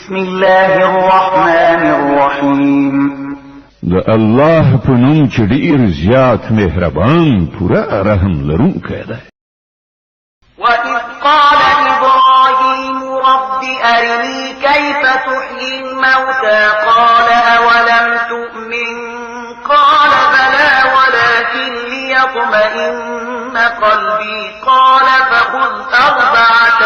بسم الله الرحمن الرحيم د الله په نوم چې ډیر زیات مهربان پوره رحم لرونکی دی. وإذ قال إبراهيم رب أرني كيف تحيي الموتى قال أولم تؤمن قال بلى ولكن ليطمئن قلبي قال فخذ أربعة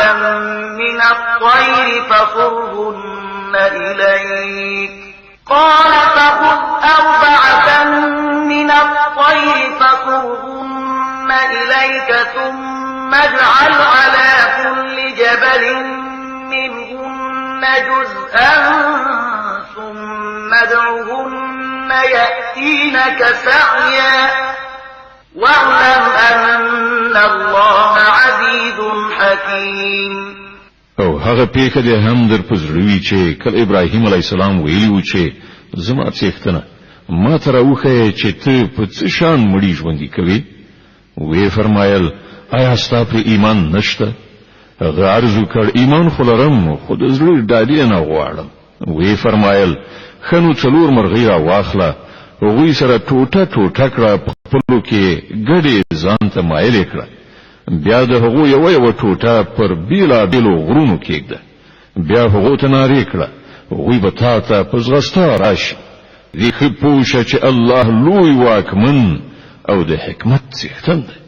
من الطير فصرهن إليك ثم اجعل على كل جبل منهن جزءا ثم ادعهن يأتينك سعيا واعلم أن الله عزيز حكيم. او هغه پیښه ده هم در پزړوي چې کله ابراهيم عليه السلام ویلو چې زما څښتنه ما تر اوخه چې ته په څه شان مړی ژوندۍ کوي وی فرمایل آیا ستاسو ایمان نشته؟ هغه عرض وکړ ایمان خلرم خود زړه ډاډی نه غواړم. وی فرمایل خنو څلور مرغی را واخله وی سره ټوټه ټوټه کړه په خپلو کې ګډي ځان ته مایل کړه بیا د هغو یو ټوټه پر بیلا بیلو غرونو کېږده بیا هغو ته ناری کړه وی به تا ته پزغستا راشي دی خپوشه چې الله لوی واکمن او د حکمت څښتن دی.